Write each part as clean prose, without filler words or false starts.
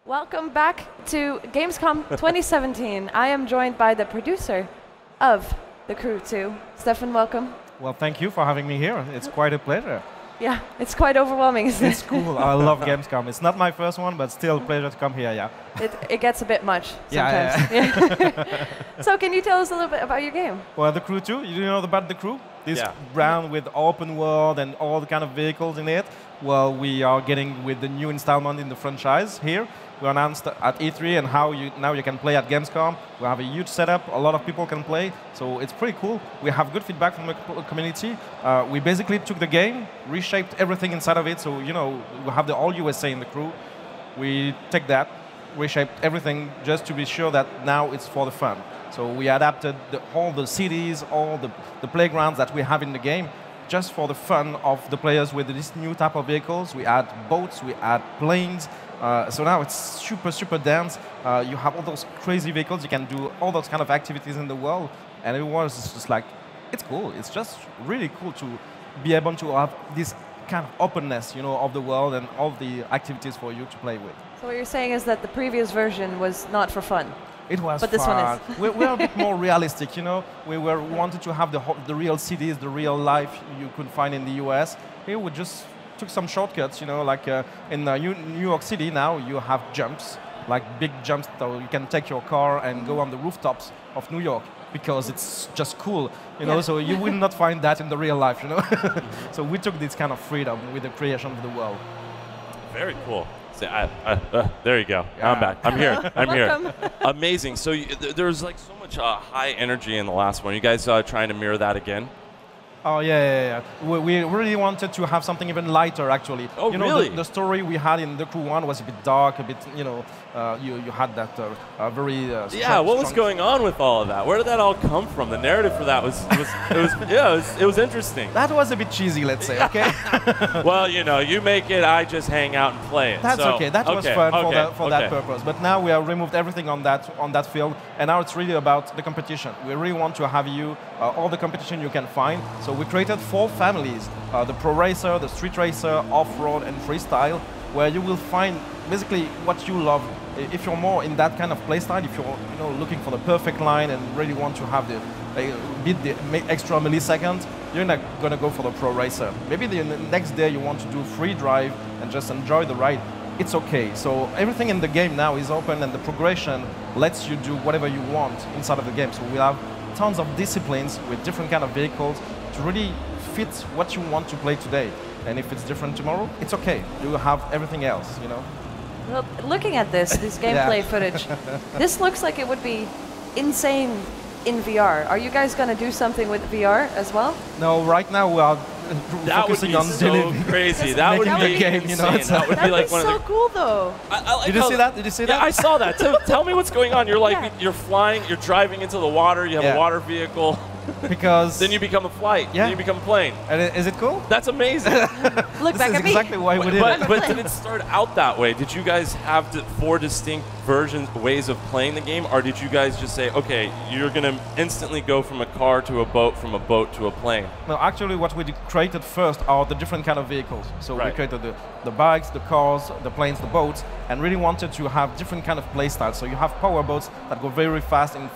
Welcome back to Gamescom 2017. I am joined by the producer of The Crew 2. Stefan, welcome. Well, thank you for having me here. It's quite a pleasure. Yeah, it's quite overwhelming, isn't it? It's cool. I love Gamescom. It's not my first one, but still a pleasure to come here, yeah. It gets a bit much sometimes. Yeah. So can you tell us a little bit about your game? Well, The Crew 2, you know about The Crew? This brand with open world and all the kind of vehicles in it. Well, we are getting with the new installment in the franchise here. We announced at E3 and now you can play at Gamescom. We have a huge setup, a lot of people can play, so it's pretty cool. We have good feedback from the community. We basically took the game, reshaped everything inside of it, so you know, we have the all USA in The Crew. We take that, reshaped everything just to be sure that now it's for the fun. So we adapted all the cities, all the playgrounds that we have in the game, just for the fun of the players with this new type of vehicles. We add boats, we add planes. So now it's super dense. You have all those crazy vehicles. You can do all those kind of activities in the world. And everyone is just like, it's cool. It's just really cool to be able to have this kind of openness, you know, of the world and all the activities for you to play with. So what you're saying is that the previous version was not for fun. It was but fun. This one is. We're a bit more realistic, you know. We wanted to have the real cities, the real life you could find in the US. Here we just took some shortcuts, you know, like in New York City now you have jumps, like big jumps, so you can take your car and go on the rooftops of New York because it's just cool, you know, so you will not find that in the real life, you know. So we took this kind of freedom with the creation of the world. Very cool. There you go. Yeah. I'm back. I'm here. I'm here. Amazing. So there's like so much high energy in the last one. You guys trying to mirror that again? Oh yeah. We really wanted to have something even lighter, actually. Oh, you know, really? The story we had in The Crew 1 was a bit dark, a bit, you know, you had that very yeah. What was going on with all of that? Where did that all come from? The narrative for that it was interesting. That was a bit cheesy, let's say. Okay. Well, you know, you make it, I just hang out and play it. That's so, okay. That was fun for that purpose. But now we have removed everything on that field, and now it's really about the competition. We really want to have you all the competition you can find. So we created 4 families: the Pro Racer, the Street Racer, Off-Road, and Freestyle, where you will find basically what you love. If you're more in that kind of playstyle, if you're looking for the perfect line and really want to have beat the extra milliseconds, you're not gonna go for the Pro Racer. Maybe the next day you want to do free drive and just enjoy the ride. It's okay. So everything in the game now is open, and the progression lets you do whatever you want inside of the game. So we have tons of disciplines with different kind of vehicles to really fit what you want to play today. And if it's different tomorrow, it's okay. You have everything else, you know. Well, looking at this gameplay focage, this looks like it would be insane in VR. Are you guys going to do something with VR as well? No, right now we are focusing on so crazy. That would be the game, you know. That would be like one so of the cool, though. Did you see that? Did you see that? Yeah, I saw that. Tell me what's going on. You're like you're flying. You're driving into the water. You have a water vehicle. Because then you become a flight. Yeah. Then you become a plane. And is it cool? That's amazing. Look back at me. Exactly why we did it. But did it start out that way? Did you guys have 4 distinct ways of playing the game, or did you guys just say, okay, you're going to instantly go from a car to a boat, from a boat to a plane? No, actually, what we created first are the different kind of vehicles. So we created the bikes, the cars, the planes, the boats, and really wanted to have different kind of play styles. So you have power boats that go very fast in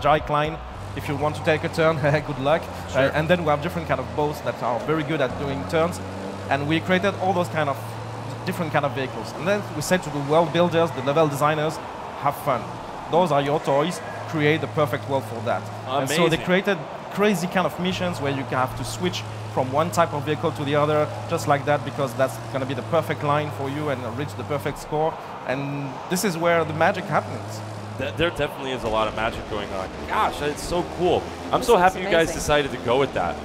dry climb. If you want to take a turn, good luck. Sure. And then we have different kind of boats that are very good at doing turns. And we created all those kind of different kind of vehicles. And then we said to the world builders, the level designers, have fun. Those are your toys. Create the perfect world for that. Amazing. And so they created crazy kind of missions where you have to switch from one type of vehicle to the other, just like that, because that's going to be the perfect line for you and reach the perfect score. And this is where the magic happens. There definitely is a lot of magic going on. Gosh, it's so cool. I'm so happy you guys decided to go with that.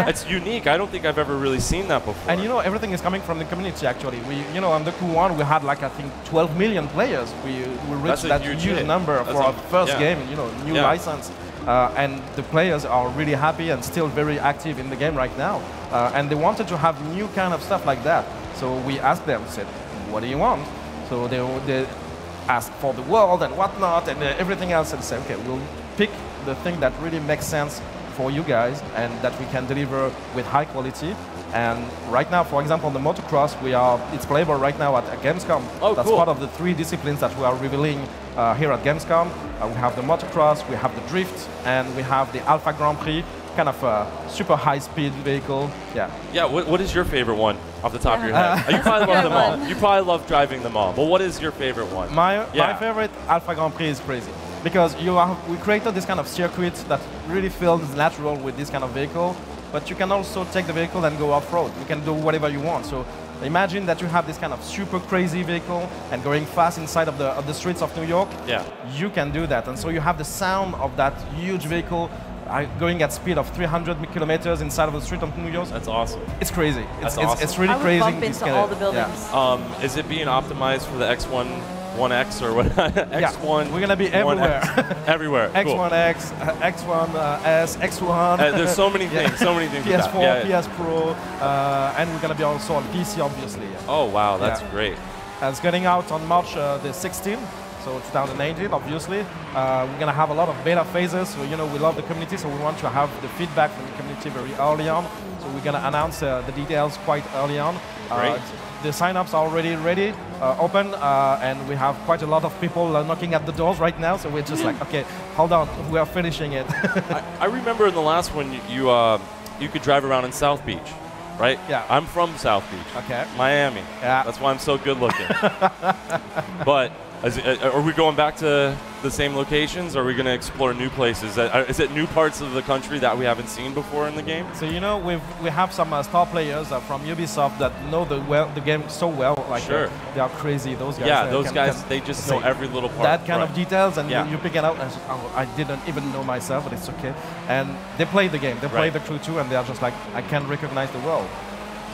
It's unique. I don't think I've ever really seen that before. And you know, everything is coming from the community, actually. On the Crew 1, we had like, I think, 12 million players. We reached that huge number for our first game, new license. And the players are really happy and still very active in the game right now. And they wanted to have new kind of stuff like that. So we asked them, said, what do you want? So they asked for the world and whatnot and everything else, and say, okay, we'll pick the thing that really makes sense for you guys and that we can deliver with high quality. And right now, for example, the motocross, it's playable right now at Gamescom. Oh, That's cool. part of the 3 disciplines that we are revealing here at Gamescom. We have the motocross, we have the drift, and we have the Alpha Grand Prix, kind of a super high-speed vehicle. Yeah. Yeah. What is your favorite one off the top of your head? You probably love them all. You probably love driving them all. But what is your favorite one? My favorite Alpha Grand Prix is crazy because we created this kind of circuit that really feels natural with this kind of vehicle. But you can also take the vehicle and go off-road. You can do whatever you want. So imagine that you have this kind of super crazy vehicle and going fast inside of the streets of New York. Yeah. You can do that. And so you have the sound of that huge vehicle going at speed of 300 kilometers inside of the street of New York. That's awesome. It's crazy. That's awesome. It's really I would crazy. bump into all the buildings. Yeah. Is it being optimized for the X1X or what? X1. We're gonna be everywhere. Everywhere. X1X, X1S, X1. There's so many things. So many things. PS4, PS Pro, and we're gonna be also on PC, obviously. Oh wow, that's great. And it's getting out on March the 16th. So 2018, obviously. We're going to have a lot of beta phases. So, we love the community, so we want to have the feedback from the community very early on. So we're going to announce the details quite early on. Great. The sign-ups are already ready, open, and we have quite a lot of people knocking at the doors right now. So we're just like, okay, hold on, we are finishing it. I remember in the last one, you could drive around in South Beach. Right? Yeah. I'm from South Beach. Okay. Miami. Yeah. That's why I'm so good looking. But are we going back to the same locations? Or are we going to explore new places? Is it new parts of the country that we haven't seen before in the game? So we have some star players from Ubisoft that know the game so well. Like sure. They are crazy. Those guys. Yeah, those guys. They just know every little part. That kind of details, and Yeah. you pick it out. And I didn't even know myself, but it's okay. And they play the game. They play the crew too, and they are just like, I can't recognize the world.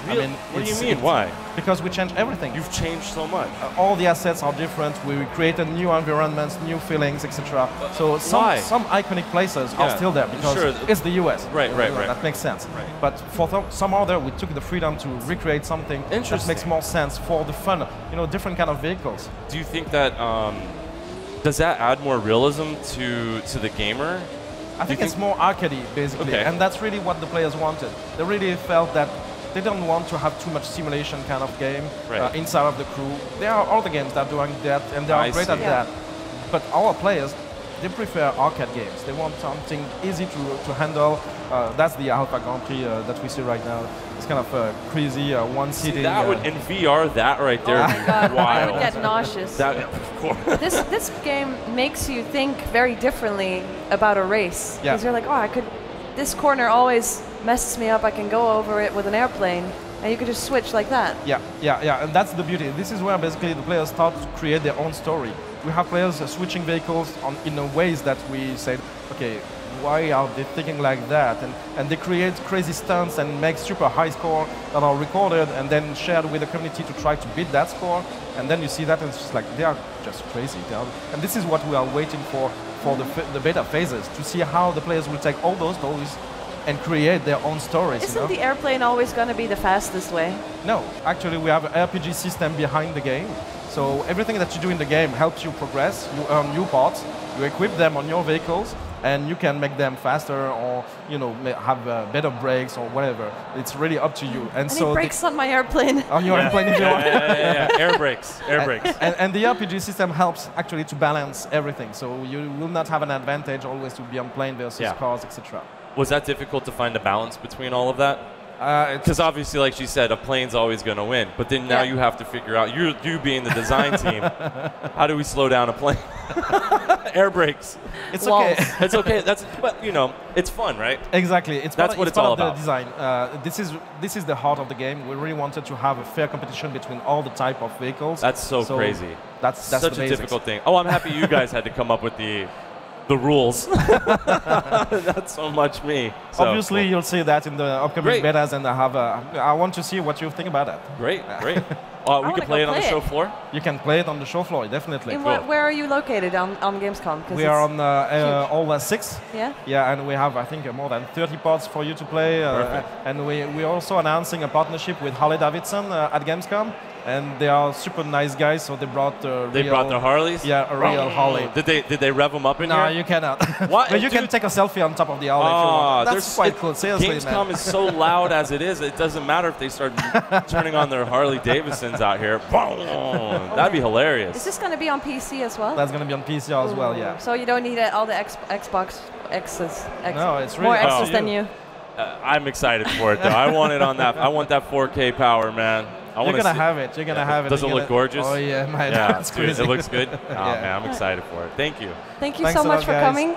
Really? I mean, what do you mean? Why? Because we changed everything. You've changed so much. All the assets are different. We created new environments, new feelings, etc. So some iconic places are still there because it's the US. Right. That makes sense. Right. But for some other, we took the freedom to recreate something that makes more sense for the fun. Different kind of vehicles. Do you think that does that add more realism to the gamer? I think it's more arcadey, basically, and that's really what the players wanted. They really felt that they don't want to have too much simulation kind of game inside of the crew. There are other games that are doing that, and they are great at that. But our players, they prefer arcade games. They want something easy to handle. That's the Alpha Grand Prix that we see right now. It's kind of crazy, one-seating. That would, in VR, that right there would be God, wild. I would get nauseous. This game makes you think very differently about a race. Because you're like, this corner always messes me up. I can go over it with an airplane, and you could just switch like that. Yeah, and that's the beauty. This is where basically the players start to create their own story. We have players switching vehicles in ways that we said, okay, why are they thinking like that? And they create crazy stunts and make super high score that are recorded and then shared with the community to try to beat that score. And then you see that, and it's just like, they are just crazy. And this is what we are waiting for the beta phases, to see how the players will take all those stories and create their own stories. Isn't the airplane always going to be the fastest way? No, actually we have an RPG system behind the game. So everything that you do in the game helps you progress, you earn new parts, you equip them on your vehicles, and you can make them faster or have better brakes or whatever. It's really up to you. And so brakes on my airplane. On your airplane, if you want. Air brakes. And the RPG system helps actually to balance everything. So you will not have an advantage always to be on plane versus cars, etc. Was that difficult to find a balance between all of that? Because obviously, like she said, a plane's always going to win. But then now you have to figure out, you being the design team, how do we slow down a plane? Air brakes. It's okay. It's okay. But it's fun, right? Exactly. That's what it's all about. The design. This is the heart of the game. We really wanted to have a fair competition between all the type of vehicles. That's so crazy. That's such a difficult thing. Oh, I'm happy you guys had to come up with the rules. That's so much me. So, obviously, you'll see that in the upcoming betas, and I want to see what you think about it. Great. We can play it on the show floor? You can play it on the show floor, definitely. Where are you located on Gamescom? We are on all 6. Yeah? Yeah, and we have, I think, more than 30 pods for you to play. And we're also announcing a partnership with Harley Davidson at Gamescom. And they are super nice guys, so they brought They brought their Harleys? Yeah, a real Harley. Did they rev them up in here? No, you cannot. What? But you can take a selfie on top of the Harley if you want. That's quite cool. Seriously, Gamescom is so loud as it is, it doesn't matter if they start turning on their Harley Davidsons out here. That'd be hilarious. Is this going to be on PC as well? That's going to be on PC as well, yeah. So you don't need all the Xbox X's. No, it's really more X's than you. I'm excited for it though. I want it on that. I want that 4K power, man. You're gonna have it. You're gonna have it. Does it look gorgeous? Oh yeah, man. Yeah, That's crazy. It looks good. Oh man, I'm excited for it. Thank you. Thank you so much for coming.